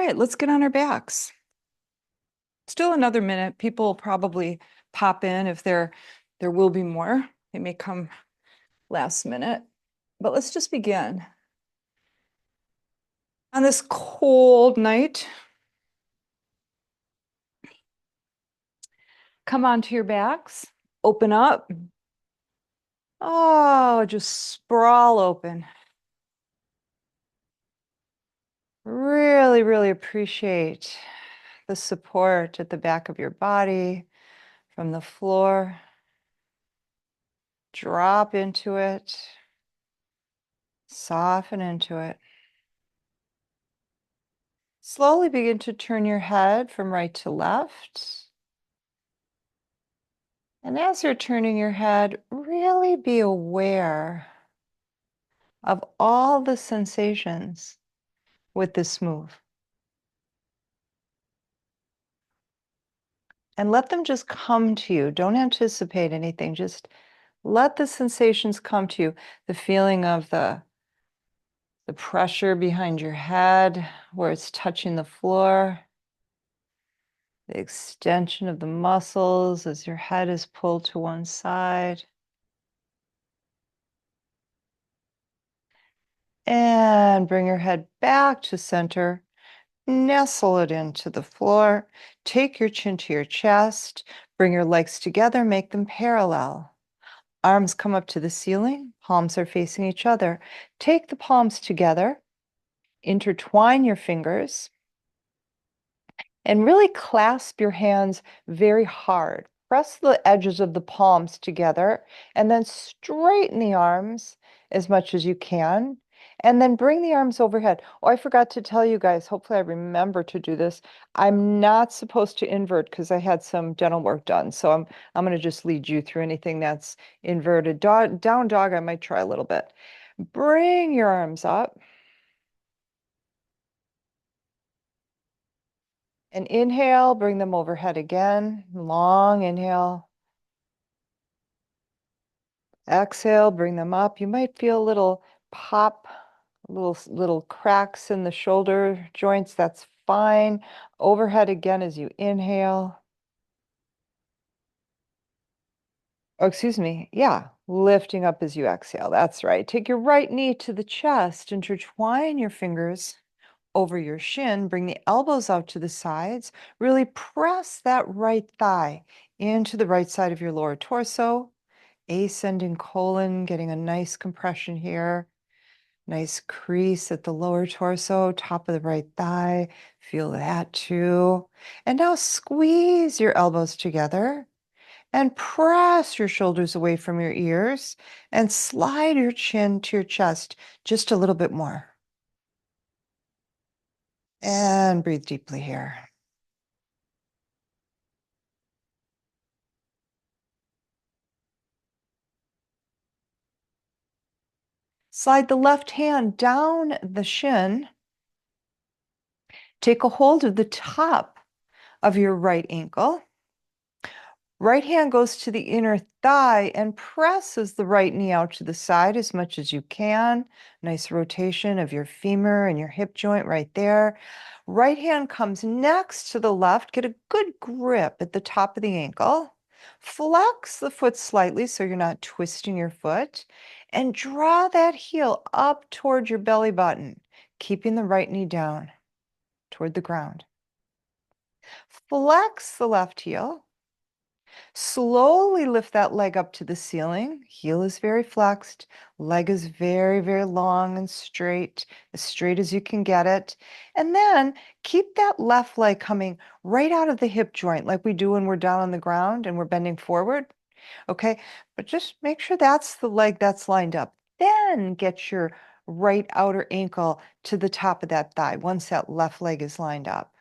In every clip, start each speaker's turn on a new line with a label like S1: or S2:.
S1: right, let's get on our backs. Still another minute. People will probably pop in if there will be more. They may come last minute, but let's just begin. On this cold night, come onto your backs, open up. Oh, just sprawl open. Really, really appreciate the support at the back of your body from the floor. Drop into it, soften into it. Slowly begin to turn your head from right to left. And as you're turning your head, really be aware of all the sensations with this move. And let them just come to you. Don't anticipate anything. Just let the sensations come to you. The feeling of the pressure behind your head where it's touching the floor. The extension of the muscles as your head is pulled to one side. And bring your head back to center. Nestle it into the floor. Take your chin to your chest. Bring your legs together, make them parallel. Arms come up to the ceiling. Palms are facing each other. Take the palms together. Intertwine your fingers. And really clasp your hands very hard. Press the edges of the palms together and then straighten the arms as much as you can. And then bring the arms overhead. Oh, I forgot to tell you guys, hopefully I remember to do this. I'm not supposed to invert because I had some dental work done. So I'm going to just lead you through anything that's inverted. Down dog, I might try a little bit. Bring your arms up. And inhale, bring them overhead again. Long inhale. Exhale, bring them up. You might feel a little pop, little cracks in the shoulder joints. That's fine. Overhead again as you inhale. Oh, excuse me. Yeah, lifting up as you exhale. That's right. Take your right knee to the chest. Intertwine your fingers over your shin. Bring the elbows out to the sides. Really press that right thigh into the right side of your lower torso. Ascending colon, getting a nice compression here. Nice crease at the lower torso, top of the right thigh. Feel that too. And now squeeze your elbows together and press your shoulders away from your ears and slide your chin to your chest just a little bit more. And breathe deeply here. Slide the left hand down the shin. Take a hold of the top of your right ankle. Right hand goes to the inner thigh and presses the right knee out to the side as much as you can. Nice rotation of your femur and your hip joint right there. Right hand comes next to the left. Get a good grip at the top of the ankle. Flex the foot slightly so you're not twisting your foot. And draw that heel up toward your belly button, keeping the right knee down toward the ground. Flex the left heel. Slowly lift that leg up to the ceiling. Heel is very flexed. Leg is very, very long and straight as you can get it. And then keep that left leg coming right out of the hip joint like we do when we're down on the ground and we're bending forward. Okay, but just make sure that's the leg that's lined up. Then get your right outer ankle to the top of that thigh once that left leg is lined up.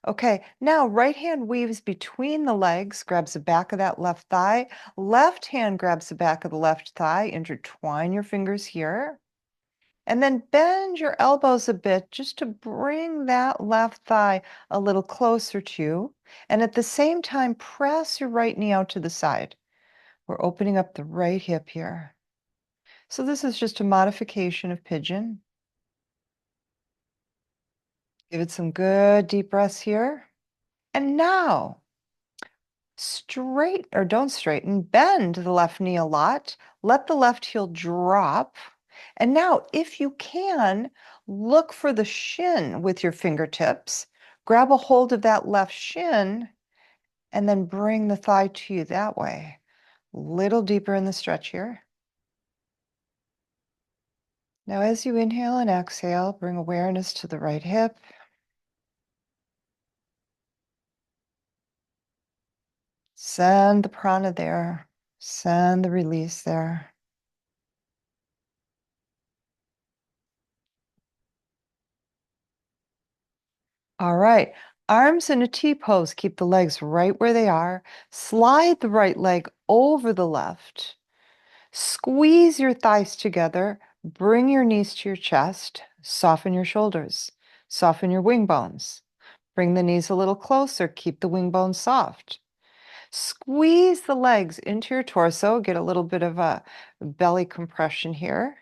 S1: Okay, now right hand weaves between the legs, grabs the back of that left thigh. Left hand grabs the back of the left thigh. Intertwine your fingers here. And then bend your elbows a bit just to bring that left thigh a little closer to you. And at the same time, press your right knee out to the side. We're opening up the right hip here. So this is just a modification of pigeon. Give it some good deep breaths here. And now, straight or don't straighten, bend the left knee a lot. Let the left heel drop. And now, if you can, look for the shin with your fingertips. Grab a hold of that left shin and then bring the thigh to you that way. Little deeper in the stretch here. Now, as you inhale and exhale, bring awareness to the right hip. Send the prana there. Send the release there. All right. Arms in a T pose. Keep the legs right where they are. Slide the right leg over the left. Squeeze your thighs together. Bring your knees to your chest. Soften your shoulders. Soften your wing bones. Bring the knees a little closer. Keep the wing bones soft. Squeeze the legs into your torso. Get a little bit of a belly compression here.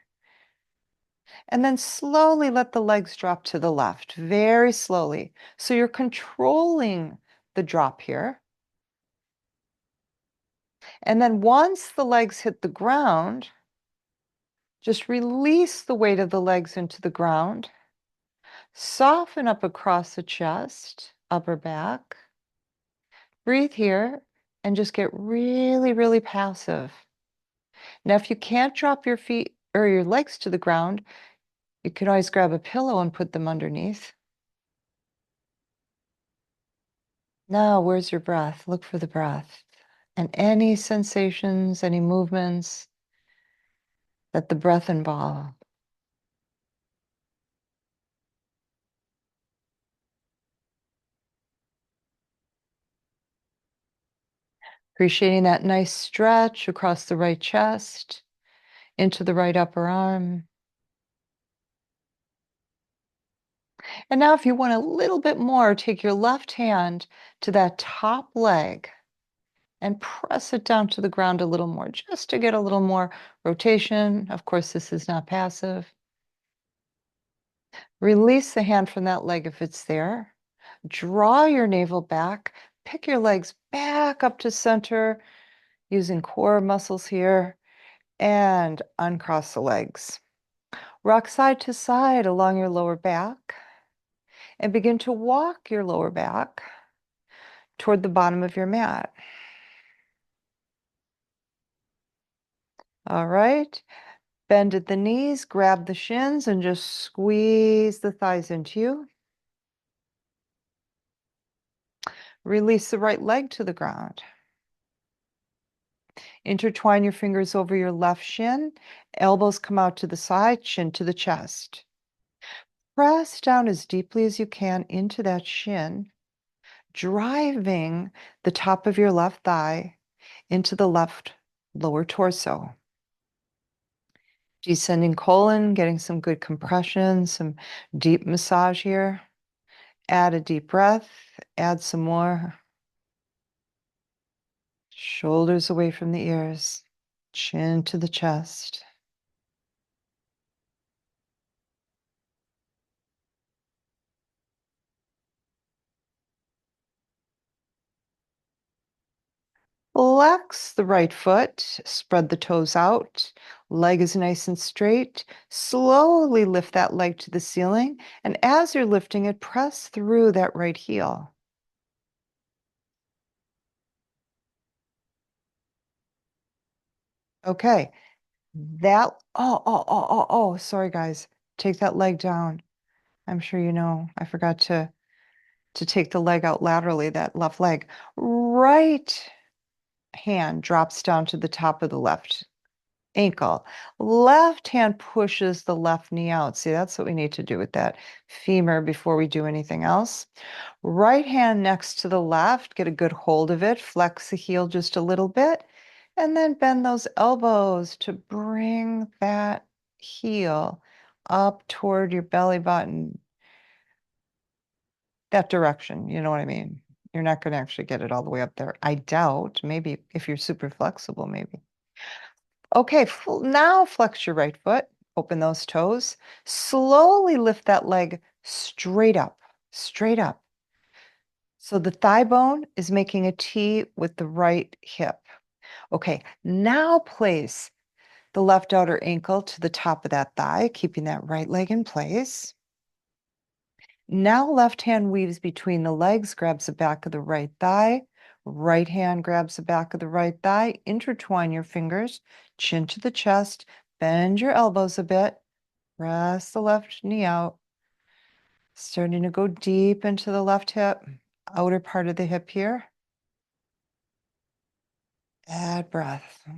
S1: And then slowly let the legs drop to the left, very slowly. So you're controlling the drop here. And then once the legs hit the ground, just release the weight of the legs into the ground. Soften up across the chest, upper back. Breathe here and just get really, really passive. Now, if you can't drop your feet or your legs to the ground, you can always grab a pillow and put them underneath. Now, where's your breath? Look for the breath. And any sensations, any movements that the breath involves. Appreciating that nice stretch across the right chest, into the right upper arm. And now, if you want a little bit more, take your left hand to that top leg and press it down to the ground a little more, just to get a little more rotation. Of course, this is not passive. Release the hand from that leg if it's there. Draw your navel back. Pick your legs back up to center using core muscles here and uncross the legs. Rock side to side along your lower back and begin to walk your lower back toward the bottom of your mat. All right. Bend at the knees, grab the shins, and just squeeze the thighs into you. Release the right leg to the ground. Intertwine your fingers over your left shin. Elbows come out to the side, chin to the chest. Press down as deeply as you can into that shin, driving the top of your left thigh into the left lower torso. Descending colon, getting some good compression, some deep massage here. Add a deep breath, add some more. Shoulders away from the ears, chin to the chest. Flex the right foot, spread the toes out, leg is nice and straight. Slowly lift that leg to the ceiling, and as you're lifting it, press through that right heel. Okay, sorry guys. Take that leg down. I'm sure you know, I forgot to take the leg out laterally, that left leg. Right hand drops down to the top of the left ankle. Left hand pushes the left knee out. See, that's what we need to do with that femur before we do anything else. Right hand next to the left, get a good hold of it, flex the heel just a little bit, and then bend those elbows to bring that heel up toward your belly button, that direction. You know what I mean? You're not going to actually get it all the way up there. I doubt. Maybe if you're super flexible, maybe. Okay, now flex your right foot. Open those toes. Slowly lift that leg straight up. straight up. So the thigh bone is making a T with the right hip. Okay, now place the left outer ankle to the top of that thigh, keeping that right leg in place. Now left hand weaves between the legs, grabs the back of the right thigh. Right hand grabs the back of the right thigh. Intertwine your fingers, chin to the chest, bend your elbows a bit. Press the left knee out. Starting to go deep into the left hip, outer part of the hip here. Add breath.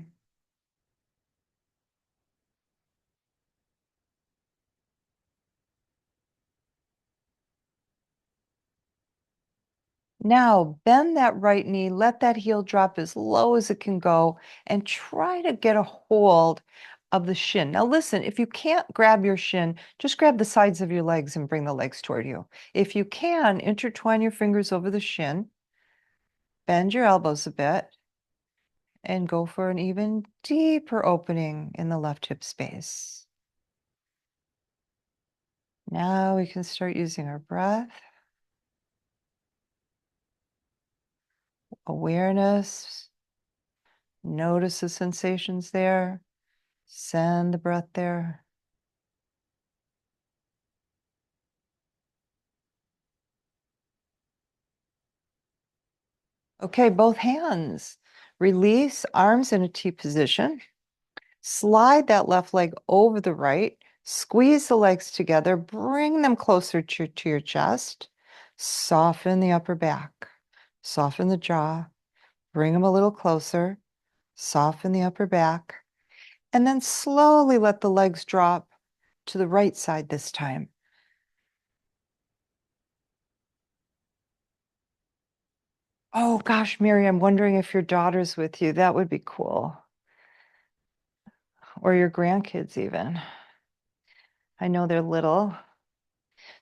S1: Now bend that right knee, let that heel drop as low as it can go, and try to get a hold of the shin. Now listen, if you can't grab your shin, just grab the sides of your legs and bring the legs toward you. If you can, intertwine your fingers over the shin, bend your elbows a bit, and go for an even deeper opening in the left hip space. Now we can start using our breath, awareness. Notice the sensations there. Send the breath there. Okay, both hands. Release arms in a T position. Slide that left leg over the right. Squeeze the legs together. Bring them closer to your chest. Soften the upper back. Soften the jaw. Bring them a little closer. Soften the upper back. And then slowly let the legs drop to the right side this time. Oh gosh, Mary, I'm wondering if your daughter's with you. That would be cool. Or your grandkids even. I know they're little.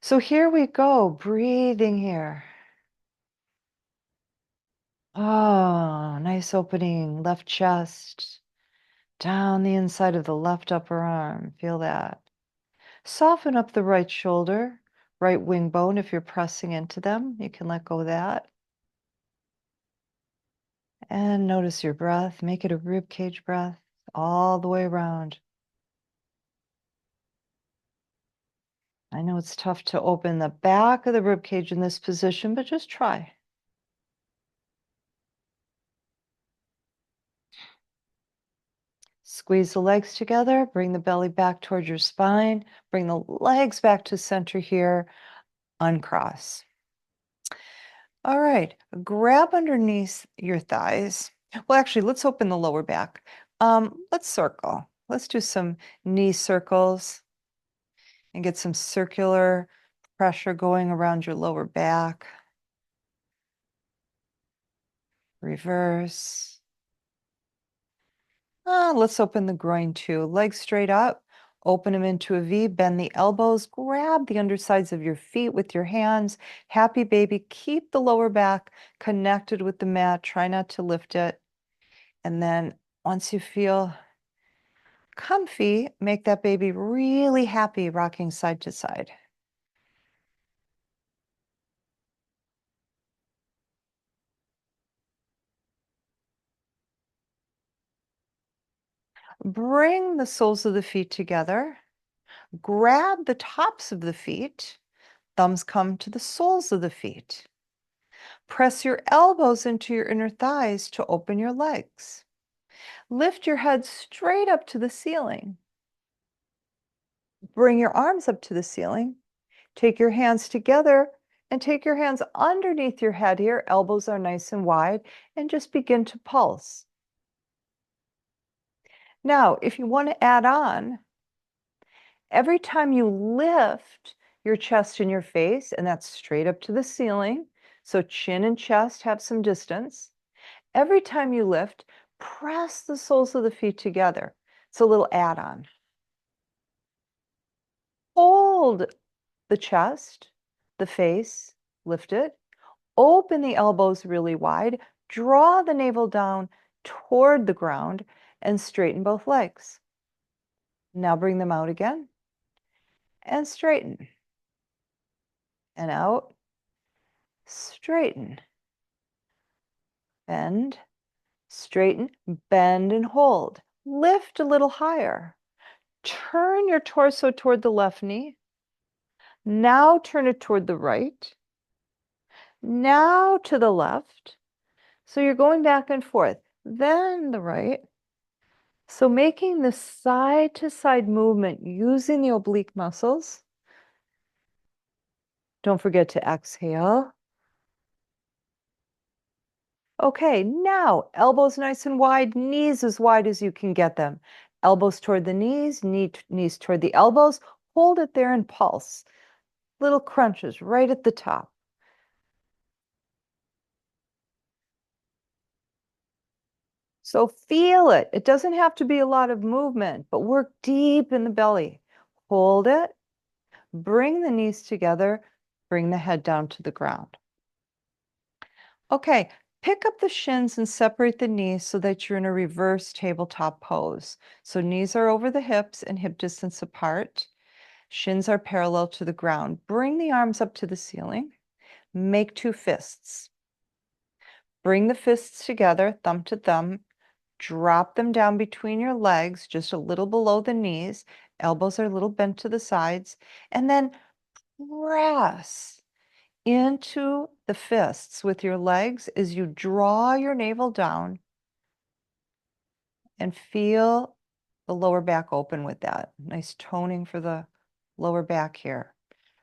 S1: So here we go, breathing here. Oh, nice opening, left chest, down the inside of the left upper arm. Feel that. Soften up the right shoulder, right wing bone. If you're pressing into them, you can let go of that. And notice your breath. Make it a rib cage breath all the way around. I know it's tough to open the back of the rib cage in this position, but just try. Squeeze the legs together, bring the belly back towards your spine, bring the legs back to center here, uncross. All right, grab underneath your thighs. Well, actually, let's open the lower back. Let's circle. Let's do some knee circles and get some circular pressure going around your lower back. Reverse. Let's open the groin too. Legs straight up. Open them into a V. Bend the elbows. Grab the undersides of your feet with your hands. Happy baby. Keep the lower back connected with the mat. Try not to lift it. And then once you feel comfy, make that baby really happy, rocking side to side. Bring the soles of the feet together. Grab the tops of the feet. Thumbs come to the soles of the feet. Press your elbows into your inner thighs to open your legs. Lift your head straight up to the ceiling. Bring your arms up to the ceiling. Take your hands together and take your hands underneath your head here. Elbows are nice and wide, and just begin to pulse. Now, if you want to add on, every time you lift your chest and your face, and that's straight up to the ceiling, so chin and chest have some distance. Every time you lift, press the soles of the feet together. It's a little add-on. Hold the chest, the face, lift it. Open the elbows really wide. Draw the navel down toward the ground and straighten both legs. Now bring them out again and straighten and out straighten, bend, straighten, bend and hold. Lift a little higher. Turn your torso toward the left knee. Now turn it toward the right. Now to the left. So you're going back and forth. Then the right. So making the side to side movement using the oblique muscles. Don't forget to exhale. Okay, now elbows nice and wide, knees as wide as you can get them. Elbows toward the knees, knees toward the elbows. Hold it there and pulse. Little crunches right at the top. So feel it. It doesn't have to be a lot of movement, but work deep in the belly. Hold it. Bring the knees together. Bring the head down to the ground. Okay, pick up the shins and separate the knees so that you're in a reverse tabletop pose. So knees are over the hips and hip distance apart. Shins are parallel to the ground. Bring the arms up to the ceiling. Make two fists. Bring the fists together, thumb to thumb. Drop them down between your legs, just a little below the knees. Elbows are a little bent to the sides. And then press into the fists with your legs as you draw your navel down and feel the lower back open with that. Nice toning for the lower back here.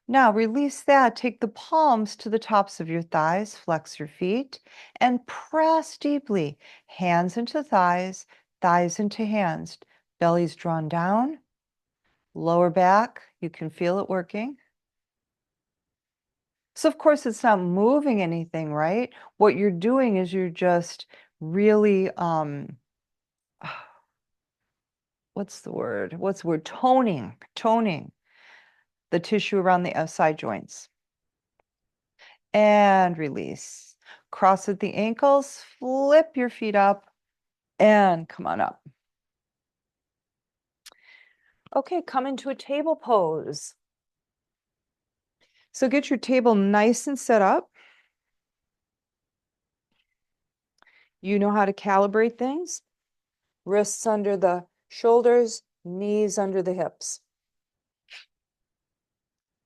S1: Now release that. Take the palms to the tops of your thighs, flex your feet, and press deeply. Hands into thighs, thighs into hands. Belly's drawn down, lower back. You can feel it working. So of course it's not moving anything, right? What you're doing is you're just really, what's the word? Toning the tissue around the side joints. And release. Cross at the ankles, flip your feet up, and come on up. Okay, come into a table pose. So get your table nice and set up. You know how to calibrate things. Wrists under the shoulders, knees under the hips.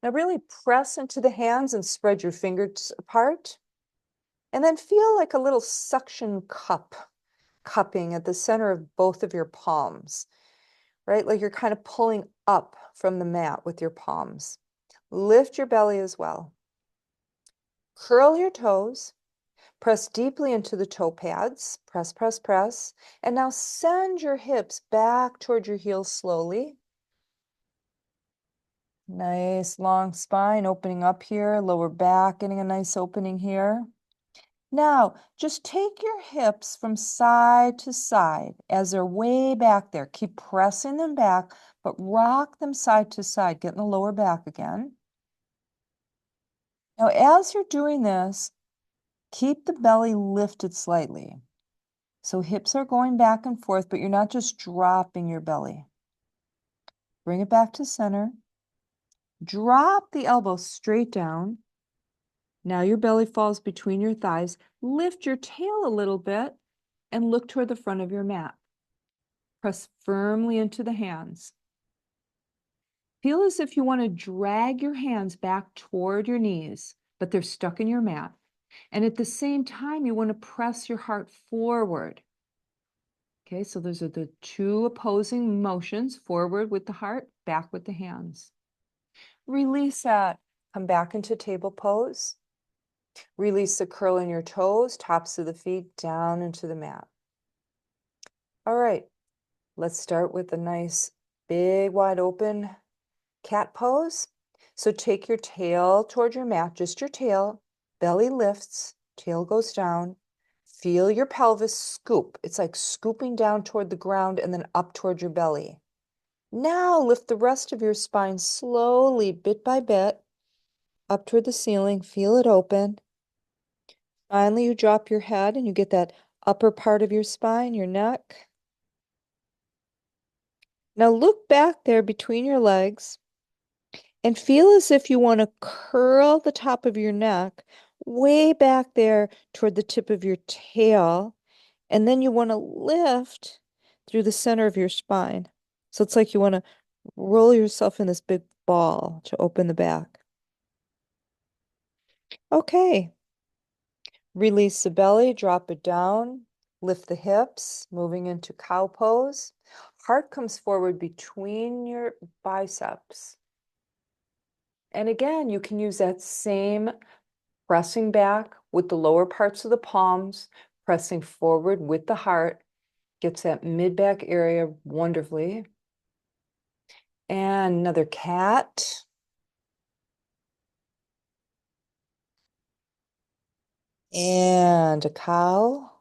S1: Now really press into the hands and spread your fingers apart. And then feel like a little suction cupping at the center of both of your palms, right? Like you're kind of pulling up from the mat with your palms. Lift your belly as well. Curl your toes. Press deeply into the toe pads. Press, press, press. And now send your hips back toward your heels slowly. Nice long spine opening up here, lower back getting a nice opening here. Now, just take your hips from side to side as they're way back there. Keep pressing them back, but rock them side to side, get in the lower back again. Now, as you're doing this, keep the belly lifted slightly. So hips are going back and forth, but you're not just dropping your belly. Bring it back to center. Drop the elbows straight down. Now your belly falls between your thighs. Lift your tail a little bit and look toward the front of your mat. Press firmly into the hands. Feel as if you want to drag your hands back toward your knees, but they're stuck in your mat. And at the same time, you want to press your heart forward. Okay, so those are the two opposing motions, forward with the heart, back with the hands. Release that. Come back into table pose. Release the curl in your toes, tops of the feet down into the mat. All right, let's start with a nice big wide open cat pose. So take your tail toward your mat, just your tail, belly lifts, tail goes down. Feel your pelvis scoop. It's like scooping down toward the ground and then up toward your belly. Now lift the rest of your spine slowly, bit by bit, up toward the ceiling. Feel it open. Finally, you drop your head and you get that upper part of your spine, your neck. Now look back there between your legs and feel as if you want to curl the top of your neck way back there toward the tip of your tail. And then you want to lift through the center of your spine. So it's like you want to roll yourself in this big ball to open the back. Okay. Release the belly, drop it down, lift the hips, moving into cow pose. Heart comes forward between your biceps. And again, you can use that same pressing back with the lower parts of the palms, pressing forward with the heart, gets that mid-back area wonderfully. And another cat. And a cow.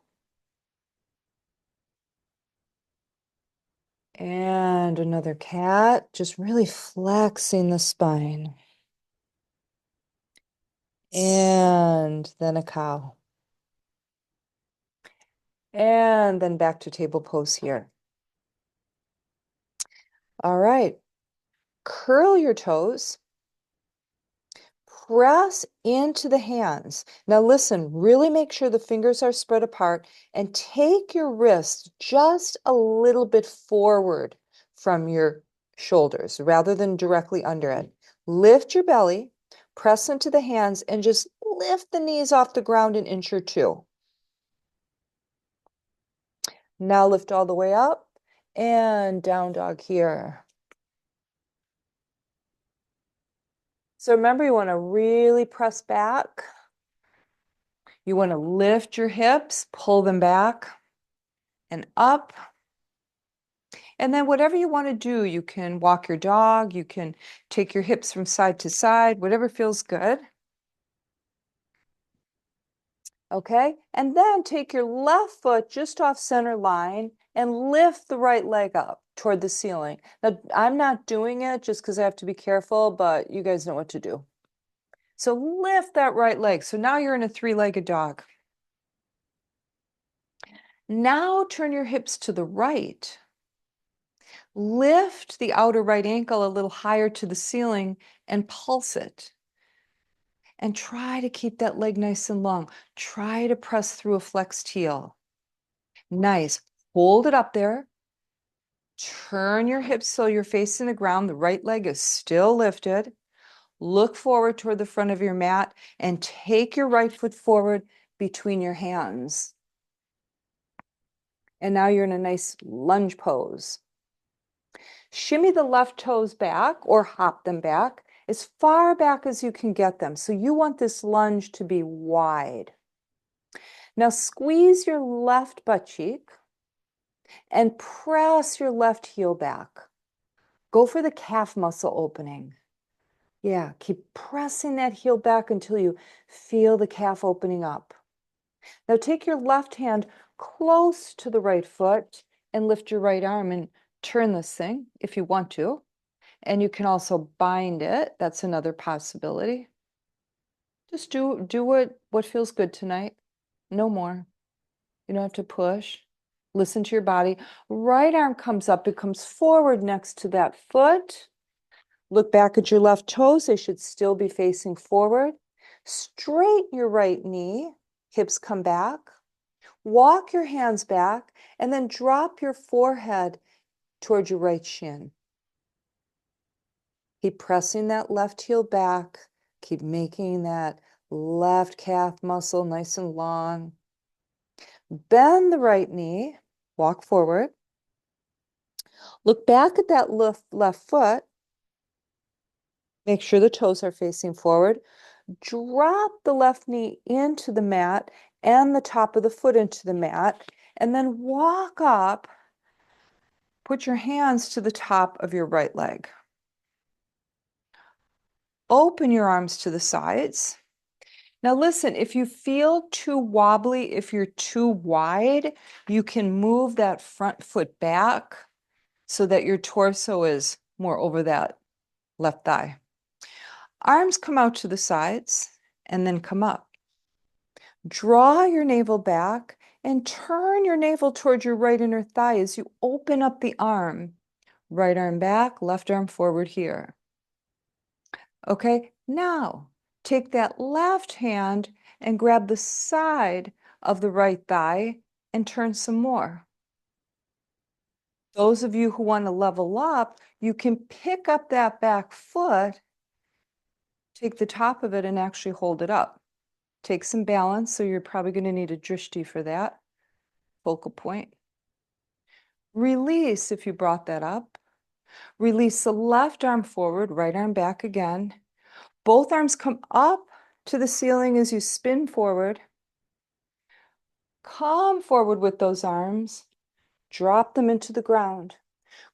S1: And another cat, just really flexing the spine. And then a cow. And then back to table pose here. All right. Curl your toes. Press into the hands. Now listen, really make sure the fingers are spread apart and take your wrists just a little bit forward from your shoulders rather than directly under it. Lift your belly, press into the hands, and just lift the knees off the ground an inch or two. Now lift all the way up and down dog here. So remember, you want to really press back. You want to lift your hips, pull them back and up. And then whatever you want to do, you can walk your dog, you can take your hips from side to side, whatever feels good. Okay, and then take your left foot just off center line and lift the right leg up toward the ceiling. Now, I'm not doing it just because I have to be careful, but you guys know what to do. So lift that right leg. So now you're in a three-legged dog. Now turn your hips to the right. Lift the outer right ankle a little higher to the ceiling and pulse it. And try to keep that leg nice and long. Try to press through a flexed heel. Nice. Hold it up there. Turn your hips so you're facing the ground. The right leg is still lifted. Look forward toward the front of your mat and take your right foot forward between your hands. And now you're in a nice lunge pose. Shimmy the left toes back or hop them back as far back as you can get them. So you want this lunge to be wide. Now squeeze your left butt cheek and press your left heel back. Go for the calf muscle opening. Yeah, keep pressing that heel back until you feel the calf opening up. Now take your left hand close to the right foot and lift your right arm and turn this thing if you want to. And you can also bind it. That's another possibility. Just do what feels good tonight. No more. You don't have to push. Listen to your body. Right arm comes up. It comes forward next to that foot. Look back at your left toes. They should still be facing forward. Straighten your right knee. Hips come back. Walk your hands back and then drop your forehead toward your right shin. Keep pressing that left heel back. Keep making that left calf muscle nice and long. Bend the right knee. Walk forward. Look back at that left foot. Make sure the toes are facing forward. Drop the left knee into the mat and the top of the foot into the mat. And then walk up. Put your hands to the top of your right leg. Open your arms to the sides. Now listen, if you feel too wobbly, if you're too wide, you can move that front foot back so that your torso is more over that left thigh. Arms come out to the sides and then come up. Draw your navel back and turn your navel towards your right inner thigh as you open up the arm. Right arm back, left arm forward here. Okay, now take that left hand and grab the side of the right thigh and turn some more. Those of you who want to level up, you can pick up that back foot, take the top of it and actually hold it up. Take some balance, so you're probably going to need a drishti for that, focal point. Release if you brought that up. Release the left arm forward, right arm back again. Both arms come up to the ceiling as you spin forward. Come forward with those arms. Drop them into the ground.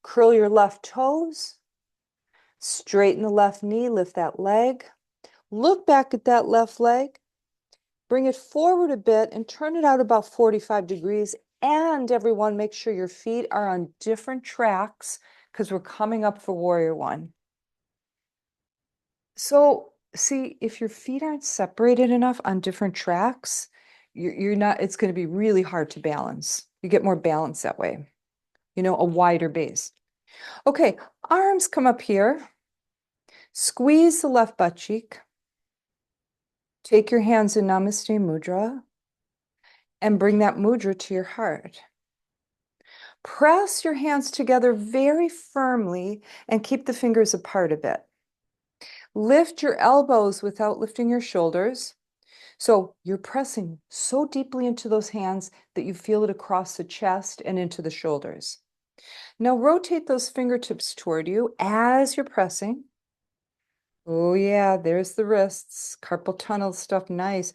S1: Curl your left toes. Straighten the left knee, lift that leg. Look back at that left leg. Bring it forward a bit and turn it out about 45 degrees. And everyone, make sure your feet are on different tracks because we're coming up for warrior one. So see, if your feet aren't separated enough on different tracks, you're not, it's going to be really hard to balance. You get more balance that way, a wider base. Okay, arms come up here. Squeeze the left butt cheek. Take your hands in Namaste Mudra and bring that mudra to your heart. Press your hands together very firmly and keep the fingers apart a bit. Lift your elbows without lifting your shoulders. So you're pressing so deeply into those hands that you feel it across the chest and into the shoulders. Now rotate those fingertips toward you as you're pressing. Oh yeah, there's the wrists, carpal tunnel stuff, nice.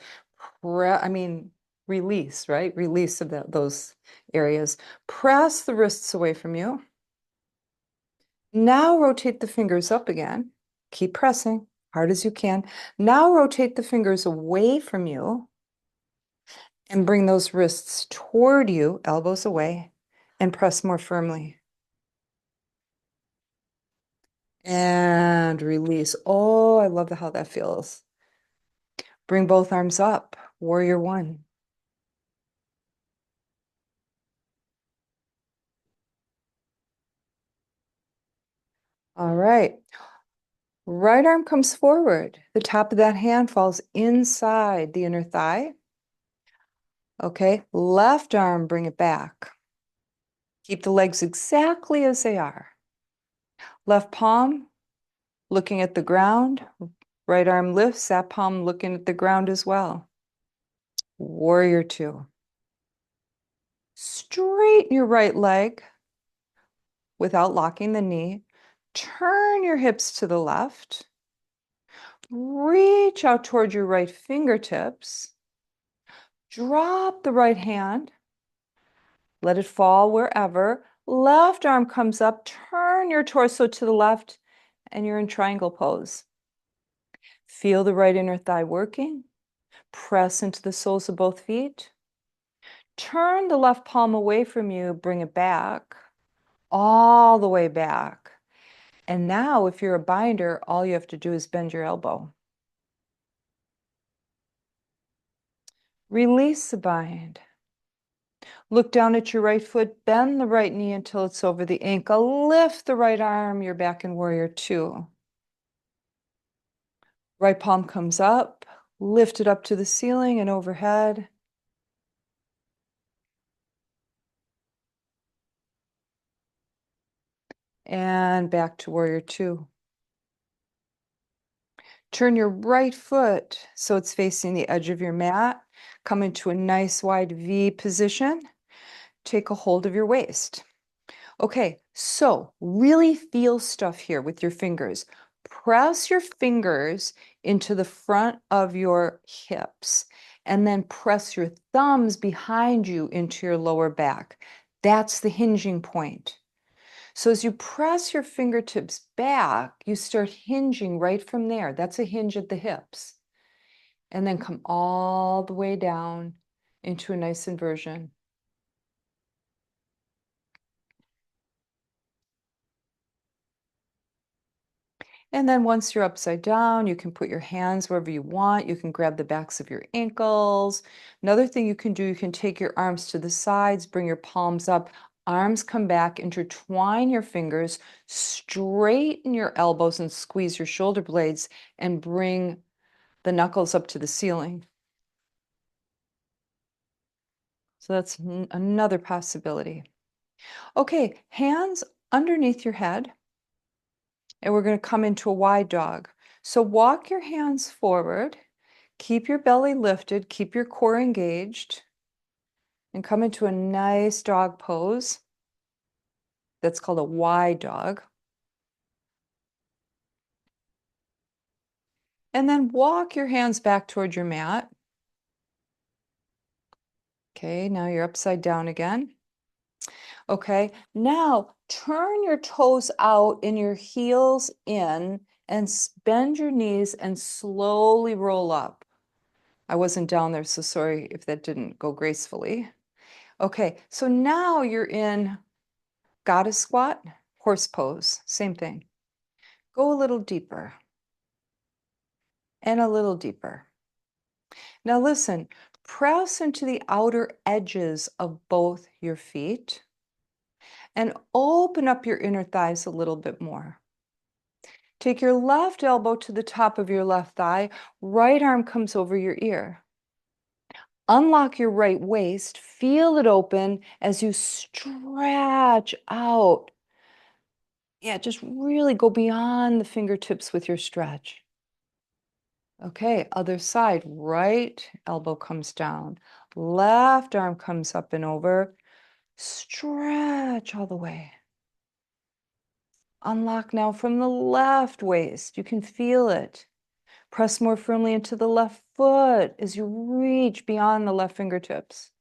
S1: Release, right? Release of those areas. Press the wrists away from you. Now rotate the fingers up again. Keep pressing hard as you can. Now rotate the fingers away from you and bring those wrists toward you, elbows away, and press more firmly. And release. Oh, I love how that feels. Bring both arms up, warrior one. All right. Right arm comes forward. The top of that hand falls inside the inner thigh. Okay, left arm, bring it back. Keep the legs exactly as they are. Left palm looking at the ground. Right arm lifts, that palm looking at the ground as well. Warrior two. Straighten your right leg without locking the knee. Turn your hips to the left. Reach out toward your right fingertips. Drop the right hand. Let it fall wherever. Left arm comes up. Turn your torso to the left, and you're in triangle pose. Feel the right inner thigh working. Press into the soles of both feet. Turn the left palm away from you. Bring it back, all the way back. And now, if you're a binder, all you have to do is bend your elbow. Release the bind. Look down at your right foot, bend the right knee until it's over the ankle. Lift the right arm, you're back in warrior two. Right palm comes up, lift it up to the ceiling and overhead. And back to warrior two. Turn your right foot so it's facing the edge of your mat. Come into a nice wide V position. Take a hold of your waist. Okay, so really feel stuff here with your fingers. Press your fingers into the front of your hips and then press your thumbs behind you into your lower back. That's the hinging point. So as you press your fingertips back, you start hinging right from there. That's a hinge at the hips. And then come all the way down into a nice inversion. And then once you're upside down, you can put your hands wherever you want. You can grab the backs of your ankles. Another thing you can do, you can take your arms to the sides, bring your palms up, arms come back, intertwine your fingers, straighten your elbows and squeeze your shoulder blades and bring
S2: the knuckles up to the ceiling. So that's another possibility. Okay, hands underneath your head, and we're going to come into a wide dog. So walk your hands forward, keep your belly lifted, keep your core engaged, and come into a nice dog pose. That's called a wide dog. And then walk your hands back toward your mat. Okay, now you're upside down again. Okay, now turn your toes out and your heels in and bend your knees and slowly roll up. I wasn't down there, so sorry if that didn't go gracefully. Okay, so now you're in goddess squat, horse pose, same thing. Go a little deeper and a little deeper. Now listen, press into the outer edges of both your feet and open up your inner thighs a little bit more. Take your left elbow to the top of your left thigh, right arm comes over your ear. Unlock your right waist, feel it open as you stretch out. Yeah, just really go beyond the fingertips with your stretch. Okay, other side, right elbow comes down, left arm comes up and over. Stretch all the way. Unlock now from the left waist. You can feel it. Press more firmly into the left foot as you reach beyond the left fingertips.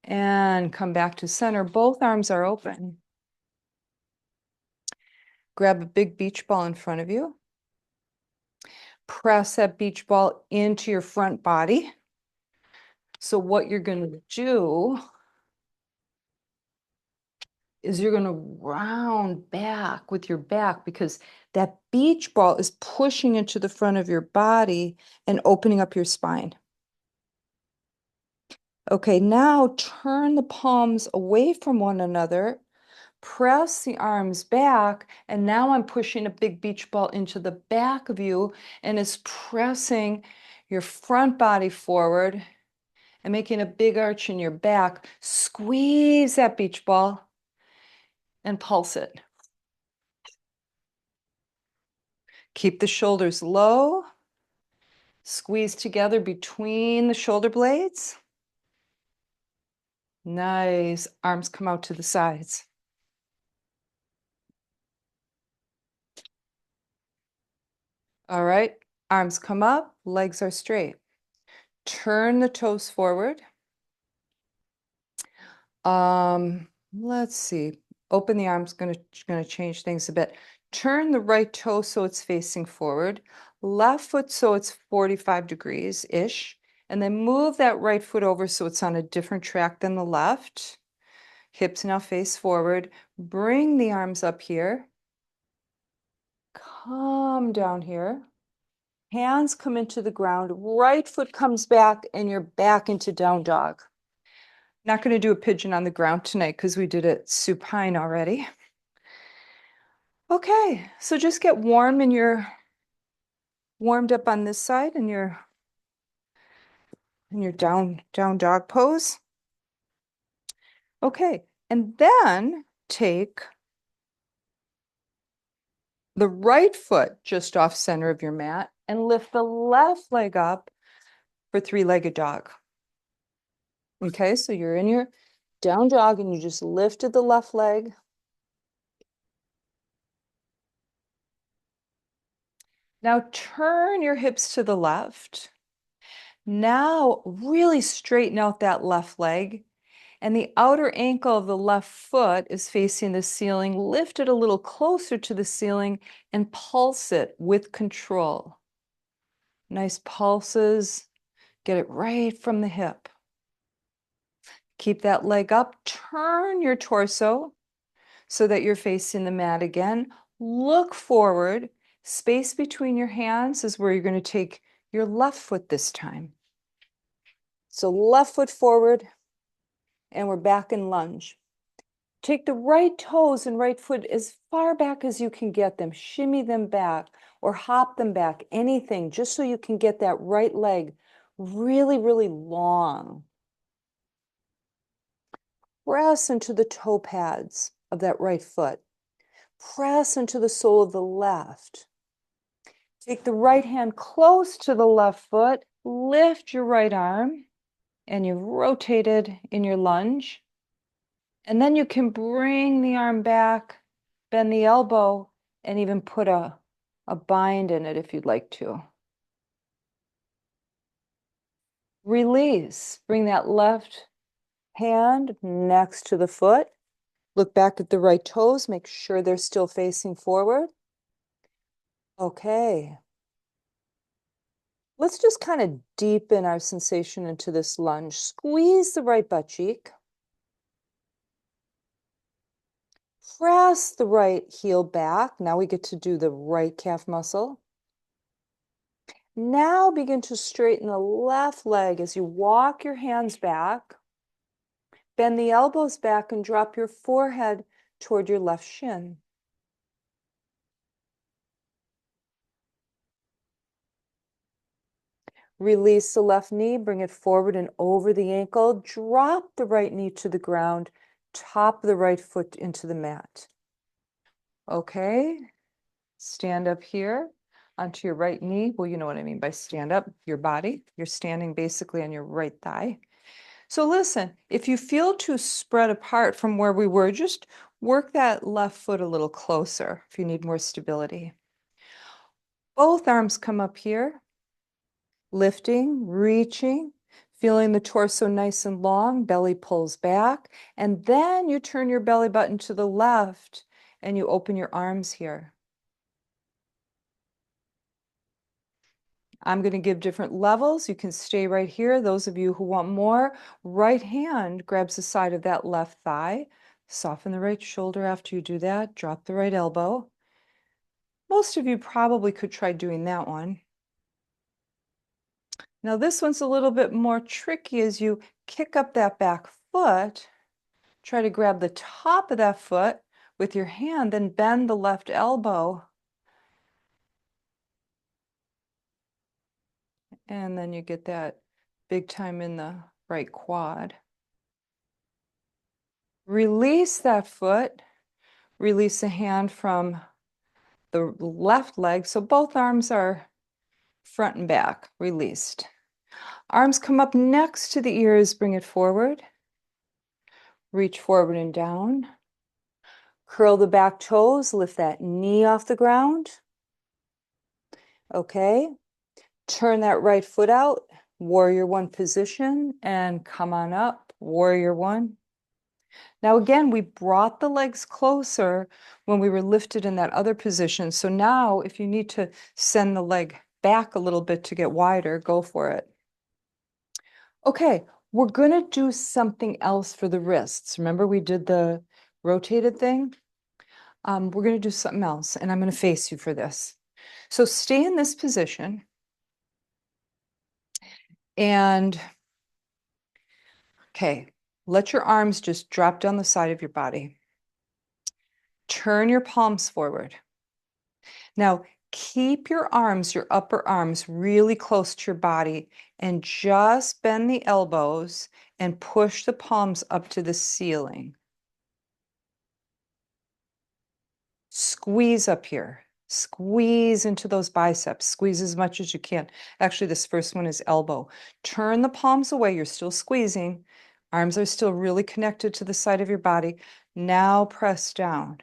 S2: And come back to center. Both arms are open. Grab a big beach ball in front of you. Press that beach ball into your front body. So what you're going to do is you're going to round back with your back because that beach ball is pushing into the front of your body and opening up your spine. Okay, now turn the palms away from one another, press the arms back, and now I'm pushing a big beach ball into the back of you and it's pressing your front body forward and making a big arch in your back. Squeeze that beach ball and pulse it. Keep the shoulders low. Squeeze together between the shoulder blades. Nice. Arms come out to the sides. All right. Arms come up, legs are straight. Turn the toes forward. Let's see. Open the arms, gonna change things a bit. Turn the right toe so it's facing forward. Left foot so it's 45 degrees-ish. And then move that right foot over so it's on a different track than the left. Hips now face forward. Bring the arms up here. Come down here. Hands come into the ground. Right foot comes back and you're back into down dog. Not going to do a pigeon on the ground tonight because we did it supine already. Okay, so just get warm and you're warmed up on this side and you're in your down dog pose. Okay, and then take the right foot just off center of your mat and lift the left leg up for three-legged dog. Okay, so you're in your down dog and you just lifted the left leg. Now turn your hips to the left. Now really straighten out that left leg. And the outer ankle of the left foot is facing the ceiling. Lift it a little closer to the ceiling and pulse it with control. Nice pulses. Get it right from the hip. Keep that leg up. Turn your torso so that you're facing the mat again. Look forward. Space between your hands is where you're going to take your left foot this time. So left foot forward, and we're back in lunge. Take the right toes and right foot as far back as you can get them. Shimmy them back or hop them back, anything, just so you can get that right leg really, really long. Press into the toe pads of that right foot. Press into the sole of the left. Take the right hand close to the left foot. Lift your right arm, and you've rotated in your lunge. And then you can bring the arm back, bend the elbow, and even put a bind in it if you'd like to. Release. Bring that left hand next to the foot. Look back at the right toes. Make sure they're still facing forward. Okay. Let's just kind of deepen our sensation into this lunge. Squeeze the right butt cheek. Press the right heel back. Now we get to do the right calf muscle. Now begin to straighten the left leg as you walk your hands back. Bend the elbows back and drop your forehead toward your left shin. Release the left knee, bring it forward and over the ankle. Drop the right knee to the ground, top the right foot into the mat. Okay, stand up here onto your right knee. Well, you know what I mean by stand up, your body. You're standing basically on your right thigh. So listen, if you feel too spread apart from where we were, just work that left foot a little closer if you need more stability. Both arms come up here, lifting, reaching, feeling the torso nice and long, belly pulls back, and then you turn your belly button to the left and you open your arms here. I'm going to give different levels. You can stay right here. Those of you who want more, right hand grabs the side of that left thigh. Soften the right shoulder after you do that. Drop the right elbow. Most of you probably could try doing that one. Now this one's a little bit more tricky as you kick up that back foot. Try to grab the top of that foot with your hand, then bend the left elbow. And then you get that big time in the right quad. Release that foot. Release the hand from the left leg. So both arms are front and back, released. Arms come up next to the ears, bring it forward. Reach forward and down. Curl the back toes, lift that knee off the ground. Okay. Turn that right foot out, warrior one position, and come on up, warrior one. Now again, we brought the legs closer when we were lifted in that other position. So now if you need to send the leg back a little bit to get wider, go for it. Okay, we're gonna do something else for the wrists. Remember we did the rotated thing? We're gonna do something else, and I'm gonna face you for this. So stay in this position. And okay, let your arms just drop down the side of your body. Turn your palms forward. Now, keep your arms, your upper arms, really close to your body and just bend the elbows and push the palms up to the ceiling. Squeeze up here. Squeeze into those biceps. Squeeze as much as you can. Actually, this first one is elbow. Turn the palms away. You're still squeezing. Arms are still really connected to the side of your body. Now press down.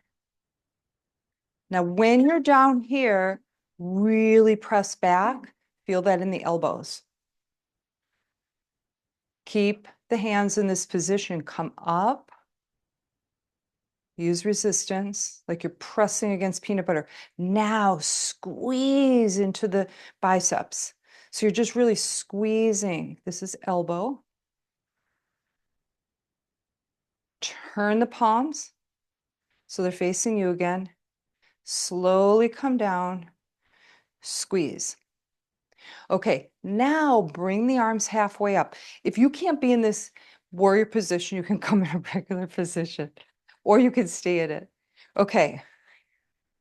S2: Now, when you're down here, really press back. Feel that in the elbows. Keep the hands in this position. Come up. Use resistance, like you're pressing against peanut butter. Now squeeze into the biceps. So you're just really squeezing. This is elbow. Turn the palms so they're facing you again. Slowly come down, squeeze. Okay, now bring the arms halfway up. If you can't be in this warrior position, you can come in a regular position. or you could stay at it. Okay,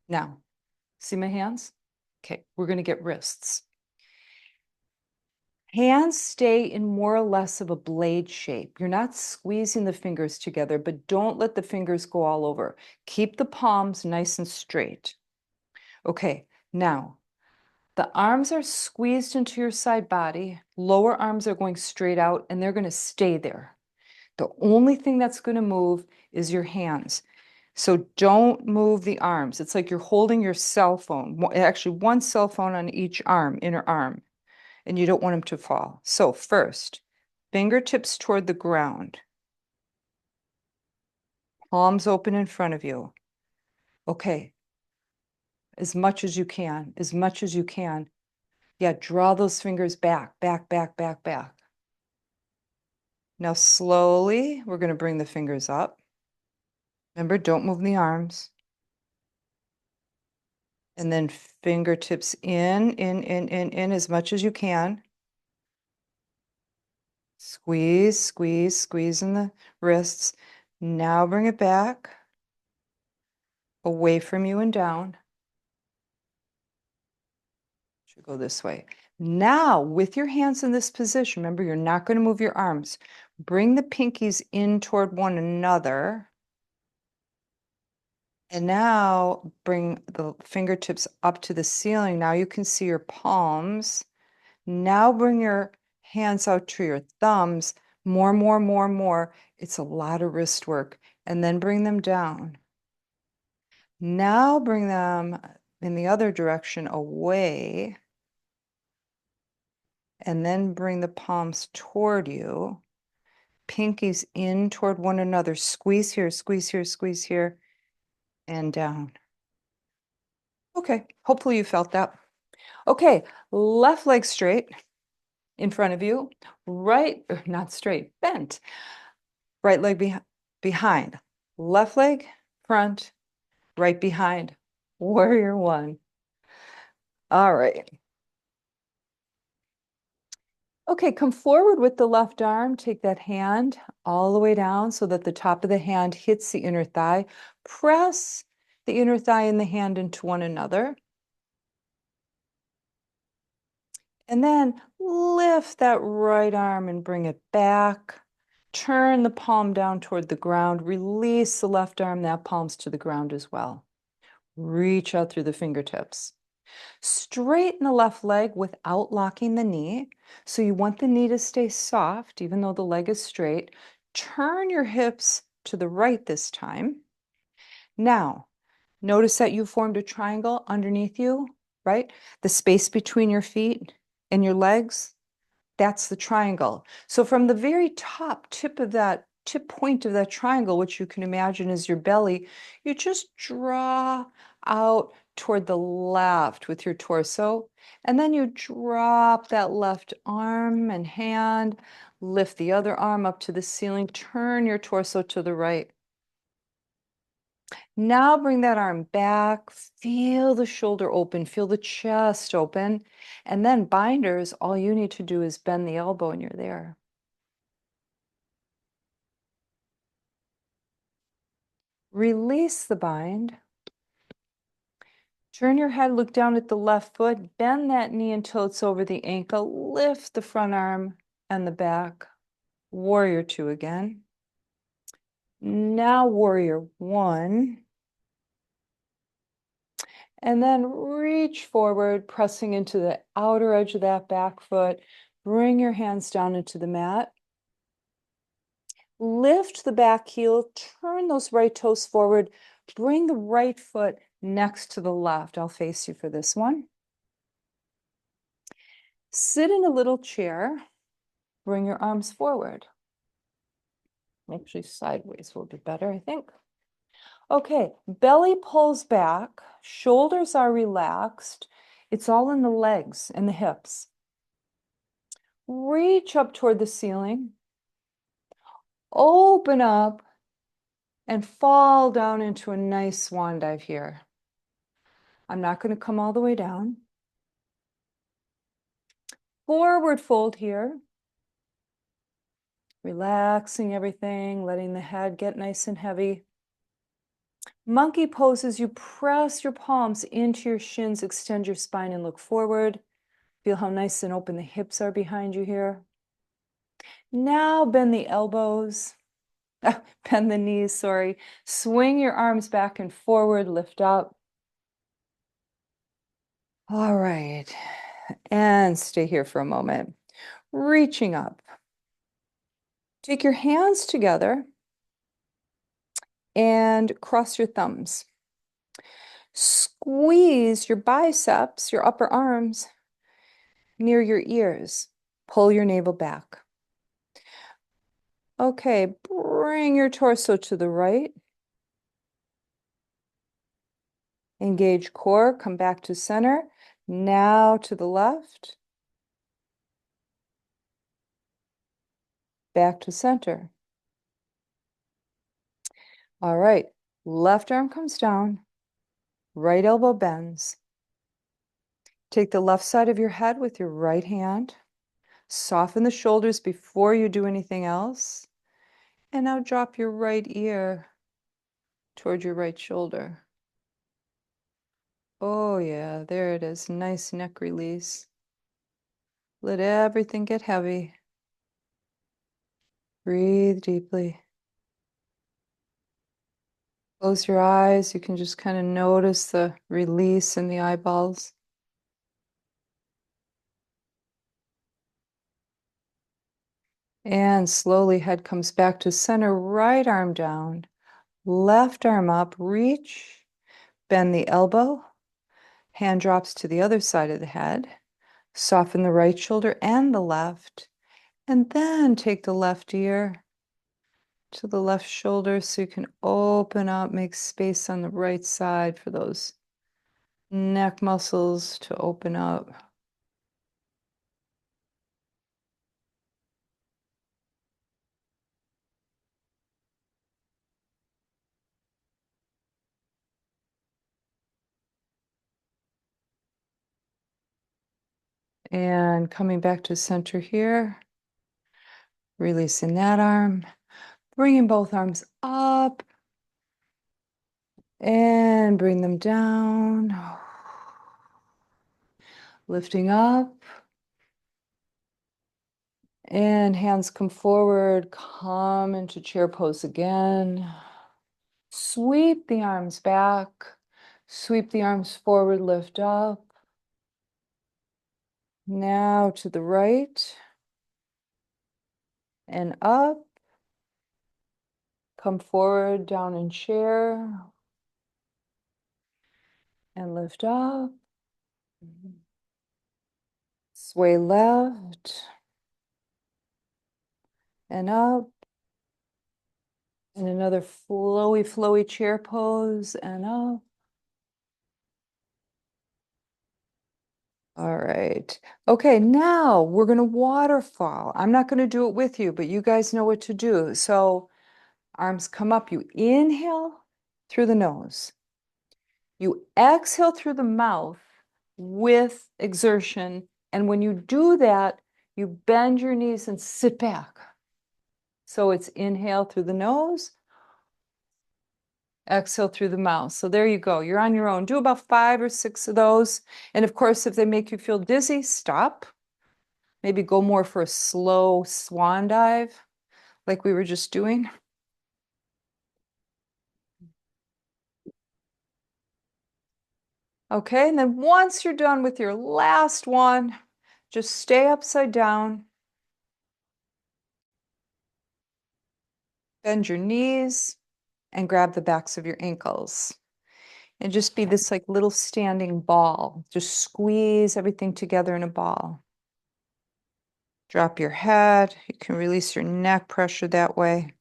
S2: now, see my hands? Okay, we're gonna get wrists. Hands stay in more or less of a blade shape. You're not squeezing the fingers together, but don't let the fingers go all over. Keep the palms nice and straight. Okay, now the arms are squeezed into your side body. Lower arms are going straight out and they're going to stay there. The only thing that's going to move is your hands. So don't move the arms. It's like you're holding your cell phone, actually one cell phone on each arm, inner arm, and you don't want them to fall. So first, fingertips toward the ground, palms open in front of you. Okay, as much as you can, as much as you can. Yeah, draw those fingers back, back, back, back, back. Now slowly, we're going to bring the fingers up. Remember, don't move the arms. And then fingertips in as much as you can. Squeeze, squeeze, squeeze in the wrists. Now bring it back, away from you and down. Should go this way. Now, with your hands in this position, remember, you're not going to move your arms. Bring the pinkies in toward one another. And now bring the fingertips up to the ceiling. Now you can see your palms. Now bring your hands out to your thumbs. More, more, more, more. It's a lot of wrist work. And then bring them down. Now bring them in the other direction away. And then bring the palms toward you. Pinkies in toward one another. Squeeze here, squeeze here, squeeze here, and down. Okay, hopefully you felt that. Okay, left leg straight in front of you, right, not straight, bent. Right leg behind, left leg front, right behind. Warrior one. All right. Okay, come forward with the left arm. Take that hand all the way down so that the top of the hand hits the inner thigh. Press the inner thigh and the hand into one another. And then lift that right arm and bring it back. Turn the palm down toward the ground. Release the left arm, that palm's to the ground as well. Reach out through the fingertips. Straighten the left leg without locking the knee. So you want the knee to stay soft, even though the leg is straight. Turn your hips to the right this time. Now, notice that you formed a triangle underneath you, right? The space between your feet and your legs, that's the triangle. So from the very top tip of that tip point of that triangle, which you can imagine is your belly, you just draw out toward the left with your torso, and then you drop that left arm and hand, lift the other arm up to the ceiling, turn your torso to the right. Now bring that arm back, feel the shoulder open, feel the chest open, and then binders, all you need to do is bend the elbow and you're there. Release the bind. Turn your head, look down at the left foot, bend that knee until it's over the ankle, lift the front arm and the back. Warrior two again. Now warrior one. And then reach forward, pressing into the outer edge of that back foot. Bring your hands down into the mat. Lift the back heel, turn those right toes forward. Bring the right foot next to the left. I'll face you for this one. Sit in a little chair. Bring your arms forward. Actually, sideways will be better, I think. Okay, belly pulls back, shoulders are relaxed. It's all in the legs and the hips. Reach up toward the ceiling. Open up and fall down into a nice swan dive here. I'm not going to come all the way down. Forward fold here. Relaxing everything, letting the head get nice and heavy. Monkey poses, you press your palms into your shins, extend your spine and look forward. Feel how nice and open the hips are behind you here. Now bend the elbows, bend the knees, sorry. Swing your arms back and forward, lift up. All right, and stay here for a moment. Reaching up. Take your hands together and cross your thumbs. Squeeze your biceps, your upper arms, near your ears. Pull your navel back. Okay, bring your torso to the right. Engage core, come back to center. Now to the left. Back to center. All right, left arm comes down, right elbow bends. Take the left side of your head with your right hand. Soften the shoulders before you do anything else. And now drop your right ear toward your right shoulder. Oh yeah, there it is. Nice neck release. Let everything get heavy. Breathe deeply. Close your eyes. You can just kind of notice the release in the eyeballs. And slowly head comes back to center, right arm down, left arm up, reach, bend the elbow, hand drops to the other side of the head, soften the right shoulder and the left, and then take the left ear to the left shoulder so you can open up, make space on the right side for those neck muscles to open up. And coming back to center here, releasing that arm, bringing both arms up and bring them down, lifting up. And hands come forward, come into chair pose again. Sweep the arms back, sweep the arms forward, lift up. Now to the right and up. Come forward, down in chair and lift up. Sway left and up. And another flowy, flowy chair pose and up. All right. Okay, now we're going to waterfall. I'm not going to do it with you, but you guys know what to do. So arms come up. You inhale through the nose. You exhale through the mouth with exertion. And when you do that, you bend your knees and sit back. So it's inhale through the nose, exhale through the mouth. So there you go. You're on your own. Do about 5 or 6 of those. And of course, if they make you feel dizzy, stop. Maybe go more for a slow swan dive, like we were just doing. Okay, and then once you're done with your last one, just stay upside down. Bend your knees and grab the backs of your ankles. And just be this like little standing ball. Just squeeze everything together in a ball. Drop your head. You can release your neck pressure that way.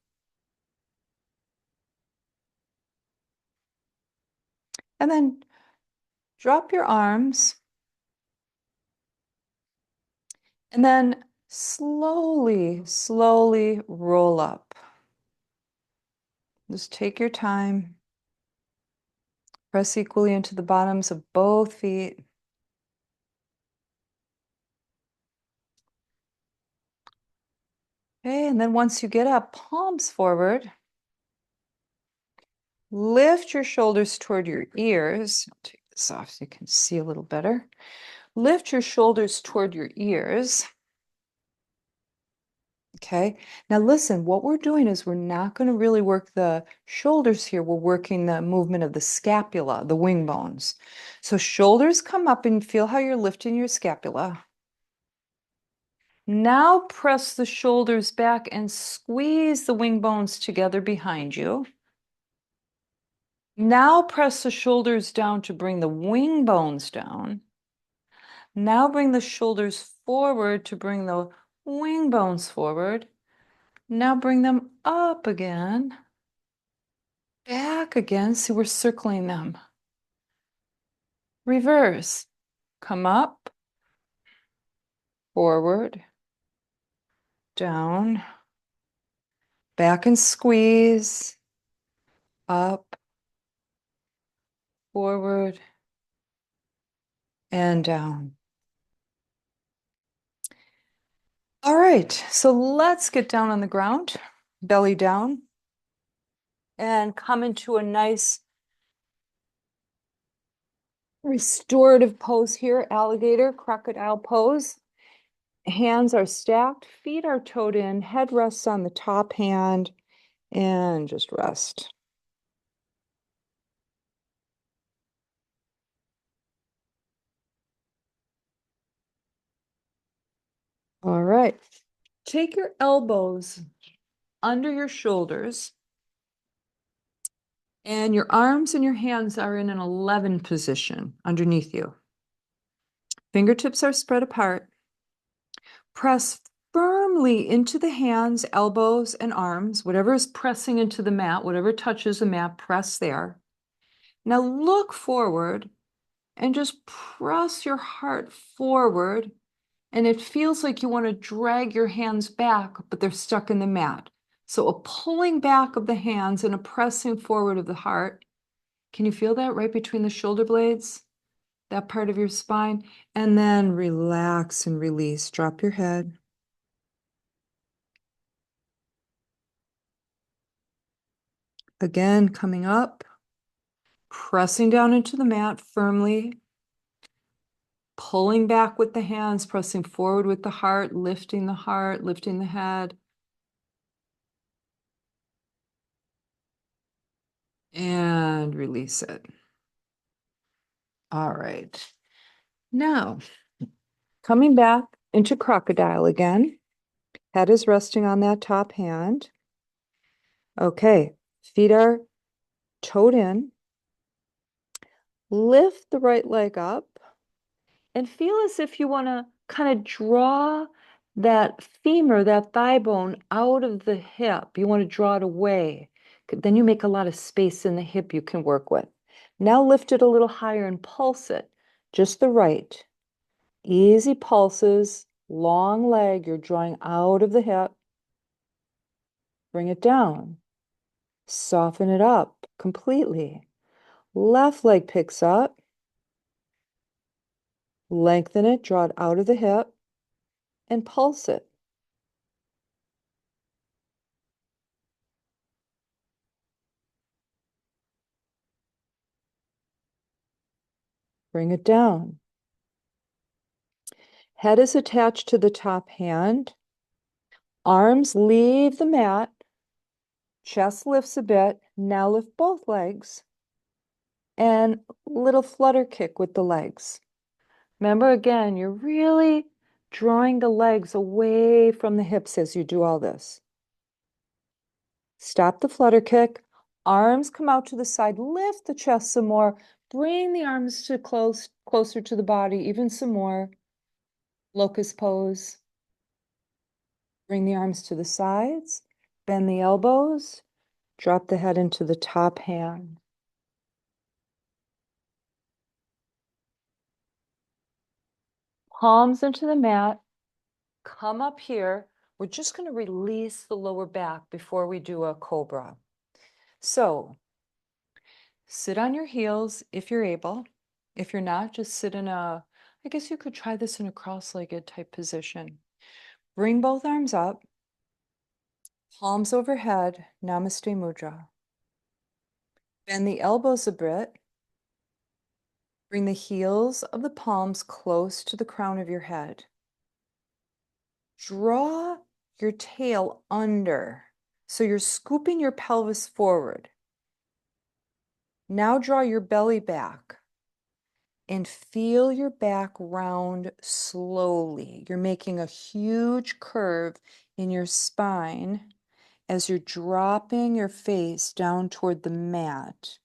S2: And then drop your arms. And then slowly, slowly roll up. Just take your time. Press equally into the bottoms of both feet. Okay, and then once you get up, palms forward. Lift your shoulders toward your ears. I'll take this off so you can see a little better. Lift your shoulders toward your ears. Okay, now listen, what we're doing is we're not going to really work the shoulders here. We're working the movement of the scapula, the wing bones. So shoulders come up and feel how you're lifting your scapula. Now press the shoulders back and squeeze the wing bones together behind you. Now press the shoulders down to bring the wing bones down. Now bring the shoulders forward to bring the wing bones forward. Now bring them up again, back again. See, we're circling them. Reverse. Come up, forward, down, back and squeeze, up, forward, and down. All right, so let's get down on the ground, belly down, and come into a nice restorative pose here, alligator, crocodile pose. Hands are stacked, feet are toed in, head rests on the top hand, and just rest. All right. Take your elbows under your shoulders, and your arms and your hands are in an 11 position underneath you. Fingertips are spread apart. Press firmly into the hands, elbows, and arms. Whatever is pressing into the mat, whatever touches the mat, press there. Now look forward and just press your heart forward. And it feels like you want to drag your hands back, but they're stuck in the mat. So a pulling back of the hands and a pressing forward of the heart. Can you feel that right between the shoulder blades? That part of your spine? And then relax and release. Drop your head. Again, coming up, pressing down into the mat firmly, pulling back with the hands, pressing forward with the heart, lifting the head. And release it. All right. Now, coming back into crocodile again. Head is resting on that top hand. Okay, feet are toed in. Lift the right leg up and feel as if you want to kind of draw that femur, that thigh bone out of the hip. You want to draw it away. Then you make a lot of space in the hip you can work with. Now lift it a little higher and pulse it, just the right. Easy pulses, long leg, you're drawing out of the hip. Bring it down. Soften it up completely. Left leg picks up. Lengthen it, draw it out of the hip, and pulse it. Bring it down. Head is attached to the top hand. Arms leave the mat. Chest lifts a bit. Now lift both legs. And little flutter kick with the legs. Remember, again, you're really drawing the legs away from the hips as you do all this. Stop the flutter kick. Arms come out to the side. Lift the chest some more. Bring the arms to closer to the body, even some more. Locust pose. Bring the arms to the sides. Bend the elbows. Drop the head into the top hand. Palms into the mat. Come up here. We're just going to release the lower back before we do a cobra. So sit on your heels if you're able. If you're not, just sit in a, I guess you could try this in a cross-legged type position. Bring both arms up, palms overhead, Namaste Mudra. Bend the elbows a bit. Bring the heels of the palms close to the crown of your head. Draw your tail under. So you're scooping your pelvis forward. Now draw your belly back and feel your back round slowly. You're making a huge curve in your spine as you're dropping your face down toward the mat.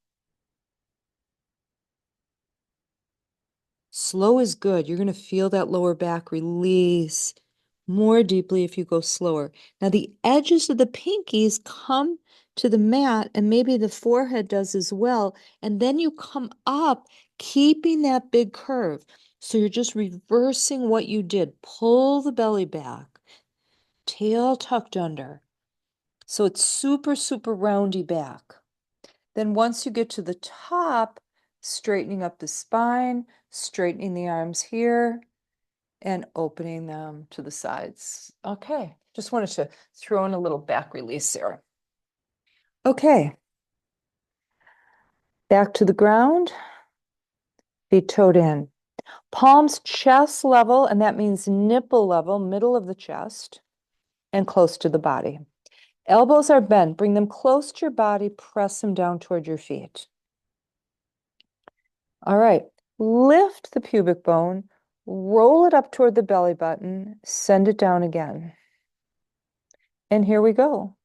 S2: Slow is good. You're going to feel that lower back release more deeply if you go slower. Now, the edges of the pinkies come to the mat, and maybe the forehead does as well. And then you come up, keeping that big curve. So you're just reversing what you did. Pull the belly back, tail tucked under. So it's super, super roundy back. Then once you get to the top, straightening up the spine, straightening the arms here, and opening them to the sides. Okay, just wanted to throw in a little back release there. Okay, back to the ground, feet toed in. Palms chest level, and that means nipple level, middle of the chest, and close to the body. Elbows are bent. Bring them close to your body. Press them down toward your feet. All right. Lift the pubic bone. Roll it up toward the belly button. Send it down again. And here we go.